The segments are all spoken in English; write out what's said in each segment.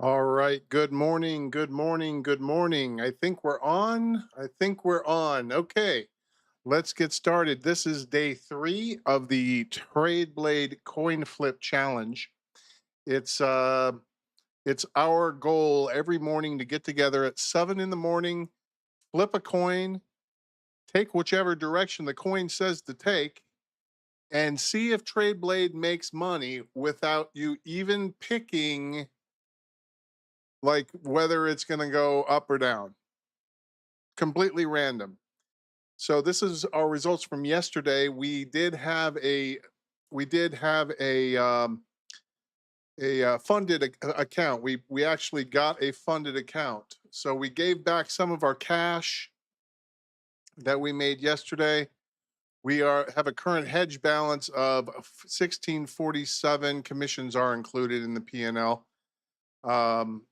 All right. Good morning. Good morning. Good morning. I think we're on. Okay. Let's get started. This is day 3 of the TradeBlade coin flip challenge. It's uh it's our goal every morning to get together at 7 in the morning, flip a coin, take whichever direction the coin says to take, and see if TradeBlade makes money without you even picking like whether it's going to go up or down. Completely random. So this is our results from yesterday. We did have a funded account. We actually got a funded account. So we gave back some of our cash that we made yesterday. We have a current hedge balance of 1647. Commissions are included in the P&L.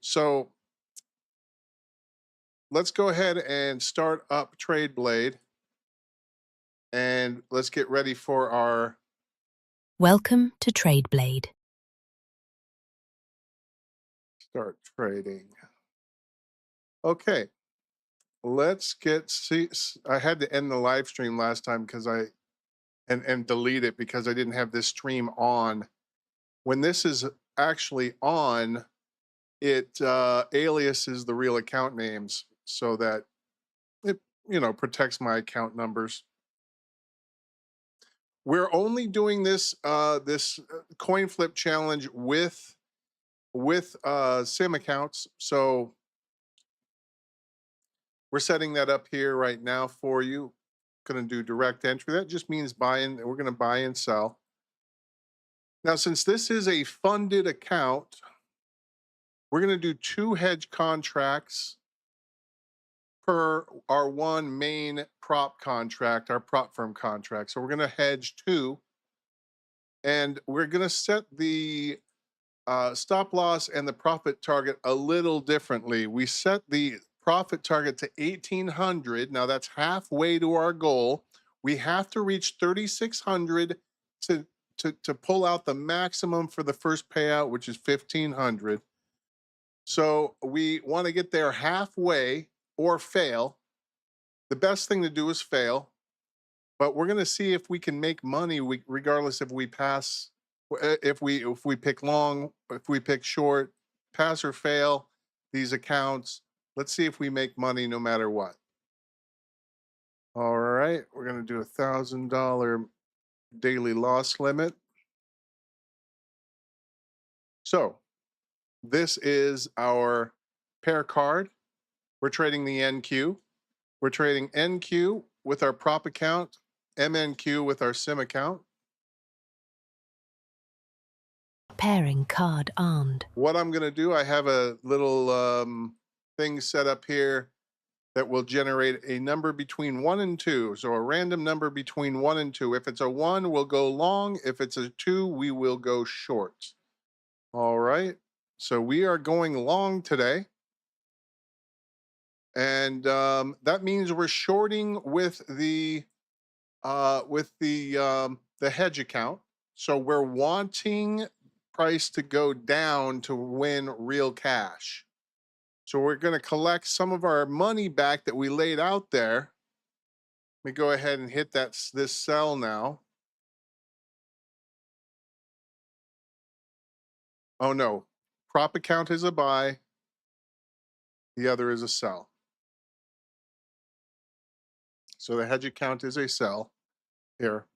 So let's go ahead and start up TradeBlade. And let's get ready for our Welcome to TradeBlade. start trading. Okay, let's see. I had to end the live stream last time because and delete it because I didn't have this stream on. When this is actually on, it aliases the real account names so that it protects my account numbers. We're only doing this coin flip challenge with sim accounts. So we're setting that up here right now for you. Going to do direct entry. That just means buying. We're going to buy and sell. Now, since this is a funded account, we're going to do 2 hedge contracts per our one main prop contract, our prop firm contract. So we're going to hedge 2, and we're going to set the stop loss and the profit target a little differently. We set the profit target to 1800. Now that's halfway to our goal. We have to reach 3600 to pull out the maximum for the first payout, which is 1500. So we want to get there halfway or fail. The best thing to do is fail, but we're going to see if we can make money regardless if we pass, if we pick long, if we pick short, pass or fail these accounts. Let's see if we make money no matter what. All right, we're going to do $1,000 daily loss limit. So this is our pair card. We're trading the NQ. We're trading NQ with our prop account, MNQ with our sim account. Pairing card armed. What I'm going to do, I have a little thing set up here that will generate a number between 1 and 2. So a random number between 1 and 2. If it's a 1, we'll go long. If it's a 2, we will go short. All right. So we are going long today. And that means we're shorting with the hedge account. So we're wanting price to go down to win real cash. So we're going to collect some of our money back that we laid out there. Let me go ahead and hit this sell now. Oh no, prop account is a buy. The other is a sell. So the hedge account is a sell here.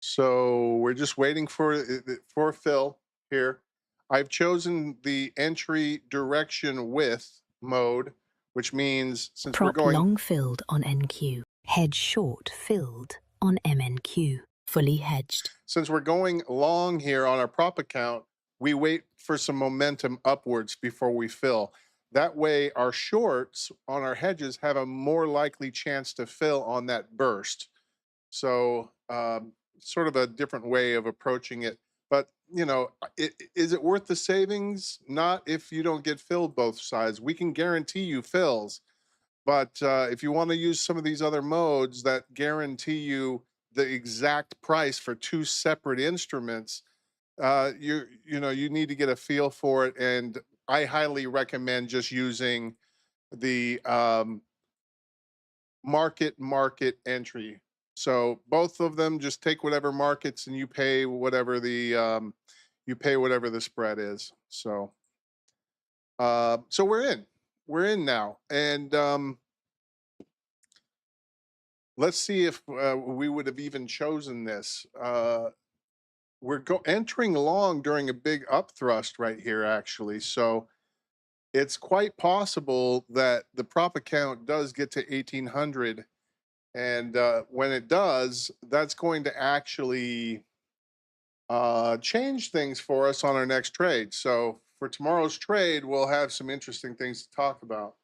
So we're just waiting for fill here. I've chosen the entry direction width mode, which means since we're Prop going long filled on NQ. Hedge short filled on MNQ. Fully hedged. since we're going long here on our prop account, we wait for some momentum upwards before we fill. That way our shorts on our hedges have a more likely chance to fill on that burst. So sort of a different way of approaching it. But, is it worth the savings? Not if you don't get filled both sides. We can guarantee you fills. But if you want to use some of these other modes that guarantee you the exact price for two separate instruments, you need to get a feel for it. And I highly recommend just using the market entry. So both of them, just take whatever markets and you pay whatever the spread is. So we're in now, and let's see if we would have even chosen this. We're entering long during a big upthrust right here, actually. So it's quite possible that the prop account does get to 1800. And when it does, that's going to actually change things for us on our next trade. So for tomorrow's trade, we'll have some interesting things to talk about.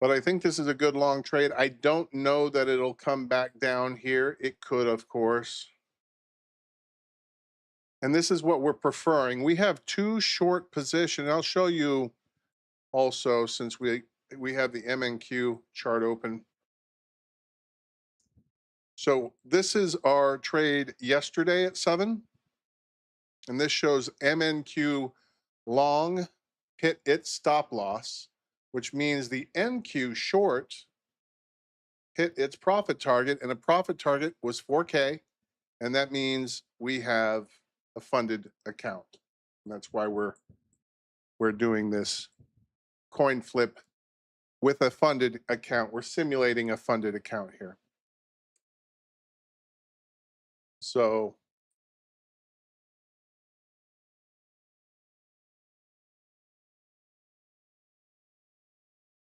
But I think this is a good long trade. I don't know that it'll come back down here. It could, of course. And this is what we're preferring. We have two short position. I'll show you also, since we have the MNQ chart open. So this is our trade yesterday at 7. And this shows MNQ long hit its stop loss, which means the NQ short hit its profit target, and a profit target was 4K. And that means we have a funded account. And that's why we're doing this coin flip with a funded account. We're simulating a funded account here. So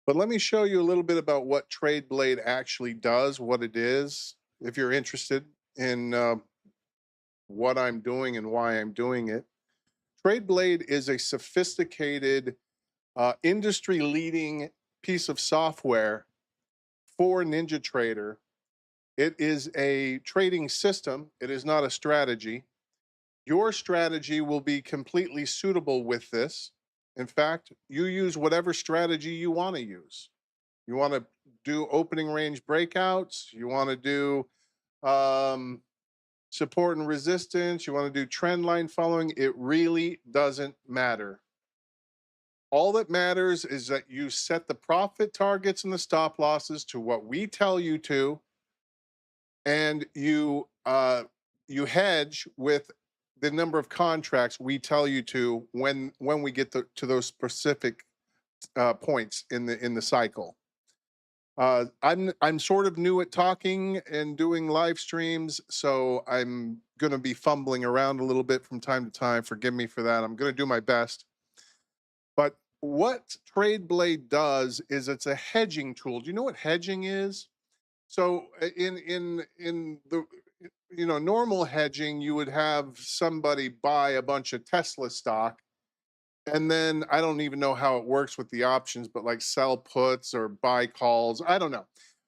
but let me show you a little bit about what TradeBlade actually does, what it is, if you're interested in what I'm doing and why I'm doing it. TradeBlade is a sophisticated, industry-leading piece of software for NinjaTrader. It is a trading system. It is not a strategy. Your strategy will be completely suitable with this. In fact, you use whatever strategy you want to use. You want to do opening range breakouts. You want to do support and resistance. You want to do trend line following. It really doesn't matter. All that matters is that you set the profit targets and the stop losses to what we tell you to, and you hedge with the number of contracts we tell you to when we get to those specific points in the cycle. I'm sort of new at talking and doing live streams, so I'm going to be fumbling around a little bit from time to time. Forgive me for that. I'm going to do my best. But what TradeBlade does is it's a hedging tool. Do you know what hedging is? So in the normal hedging, you would have somebody buy a bunch of Tesla stock, and then I don't even know how it works with the options, but like sell puts or buy calls, I don't know.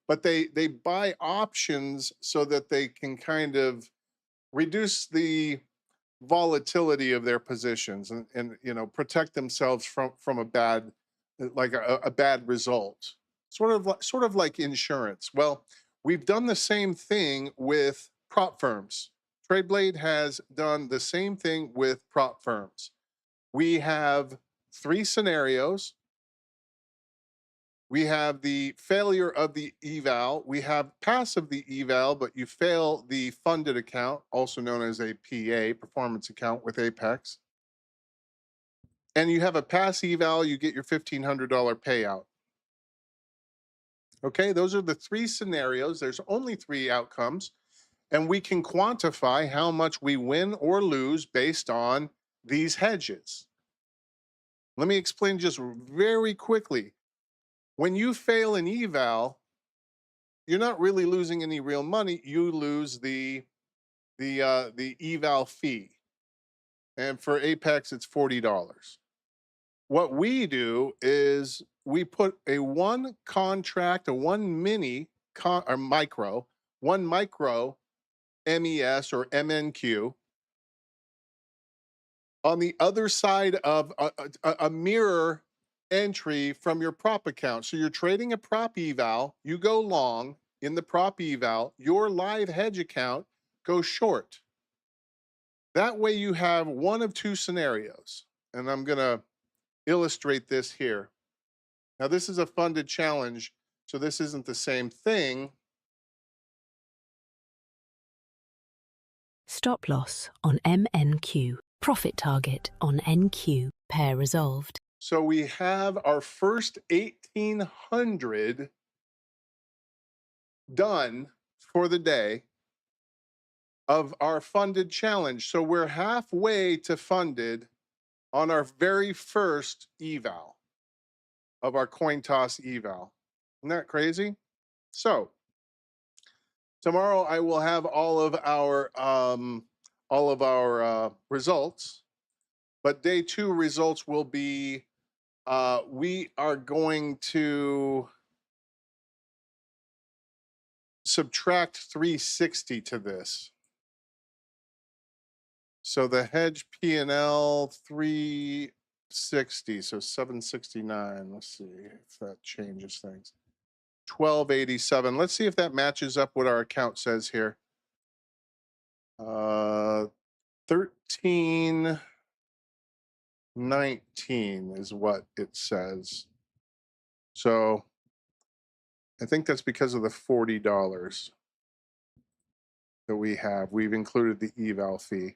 But they buy options so that they can kind of reduce the volatility of their positions and protect themselves from a bad a bad result. Sort of like insurance. Well, we've done the same thing with prop firms. TradeBlade has done the same thing with prop firms. We have 3 scenarios. We have the failure of the eval. We have pass of the eval, but you fail the funded account, also known as a PA, performance account with Apex. And you have a pass eval, you get your $1,500 payout. Okay, those are the 3 scenarios. There's only 3 outcomes. And we can quantify how much we win or lose based on these hedges. Let me explain just very quickly. When you fail an eval, you're not really losing any real money. You lose the eval fee. And for Apex, it's $40. What we do is we put a one contract, a one mini or micro, one micro MES or MNQ on the other side of a mirror entry from your prop account. So you're trading a prop eval, you go long in the prop eval, your live hedge account goes short. That way you have one of two scenarios. And I'm going to illustrate this here. Now, this is a funded challenge, so this isn't the same thing. Stop loss on MNQ. Profit target on NQ. Pair resolved. So we have our first 1,800 done for the day of our funded challenge. So we're halfway to funded on our very first eval of our coin toss eval. Isn't that crazy? So tomorrow I will have all of our results, but day 2 results will be we are going to subtract 360 to this. So the hedge P&L 360, so 769. Let's see if that changes things. 1287. Let's see if that matches up what our account says here. 1319 is what it says. So I think that's because of the $40 that we have. We've included the eval fee,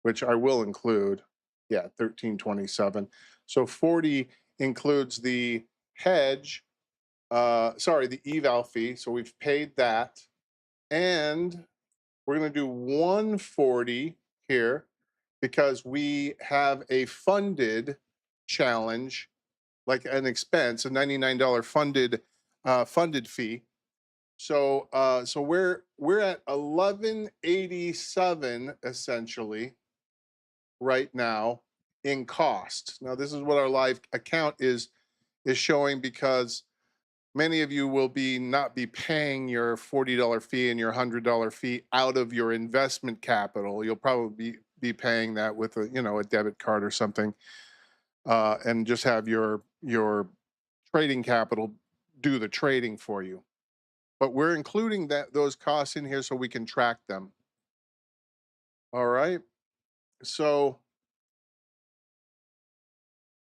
which I will include. Yeah, 1327. So 40 includes the hedge, the eval fee. So we've paid that. And we're going to do 140 here because we have a funded challenge, like an expense, a $99 funded fee. So we're at 1187 essentially right now in cost. Now this is what our live account is showing, because many of you will not be paying your $40 fee and your $100 fee out of your investment capital. You'll probably be paying that with a debit card or something, and just have your trading capital do the trading for you. But we're including those costs in here so we can track them. All right. So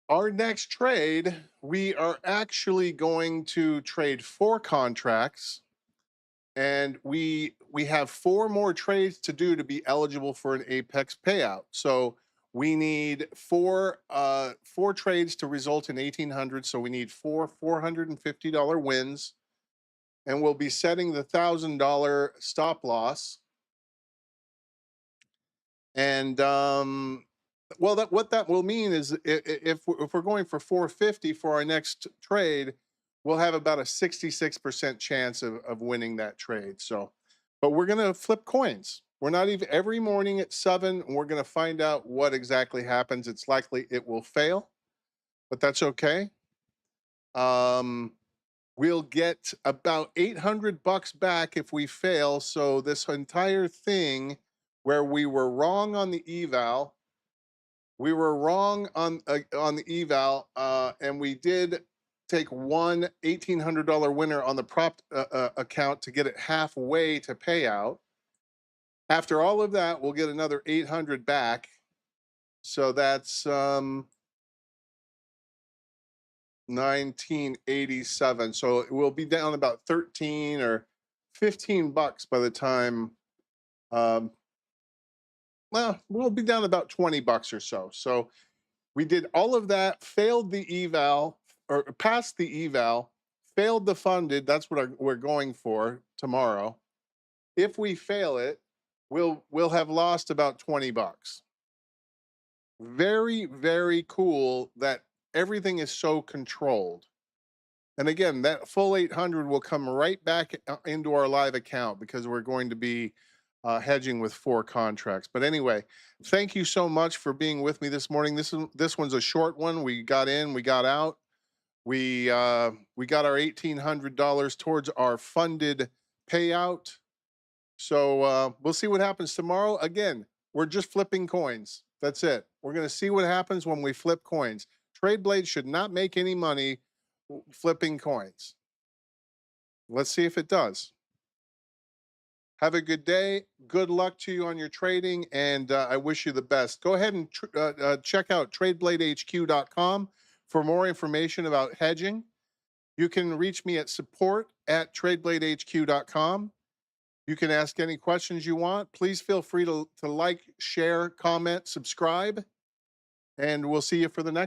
our next trade, we are actually going to trade 4 contracts, and we have 4 more trades to do to be eligible for an Apex payout. So we need 4 trades to result in 1,800. So we need 4 $450 wins, and we'll be setting the $1,000 stop loss. And well, what that will mean is if we're going for 450 for our next trade, we'll have about a 66% chance of winning that trade. So, but we're going to flip coins. We're not even every morning at 7. We're going to find out what exactly happens. It's likely it will fail, but that's okay. We'll get about $800 back if we fail. So this entire thing where we were wrong on the eval, we were wrong on the eval, and we did take one $1,800 winner on the prop account to get it halfway to payout. After all of that, we'll get another 800 back. So that's 1987. So it will be down about 13 or 15 bucks by the time, well, we'll be down about 20 bucks or so. So we did all of that, failed the eval, or passed the eval, failed the funded. That's what we're going for tomorrow. If we fail it, we'll have lost about 20 bucks. Very, very cool that everything is so controlled. And again, that full 800 will come right back into our live account because we're going to be hedging with 4 contracts. But anyway, thank you so much for being with me this morning. This one's a short one. We got in, we got out. We got our $1,800 towards our funded payout. So we'll see what happens tomorrow. Again, we're just flipping coins. That's it. We're going to see what happens when we flip coins. TradeBlade should not make any money flipping coins. Let's see if it does. Have a good day. Good luck to you on your trading, and I wish you the best. Go ahead and check out TradeBladeHQ.com for more information about hedging. You can reach me at support@TradeBladeHQ.com. You can ask any questions you want. Please feel free to like, share, comment, subscribe, and we'll see you for the next.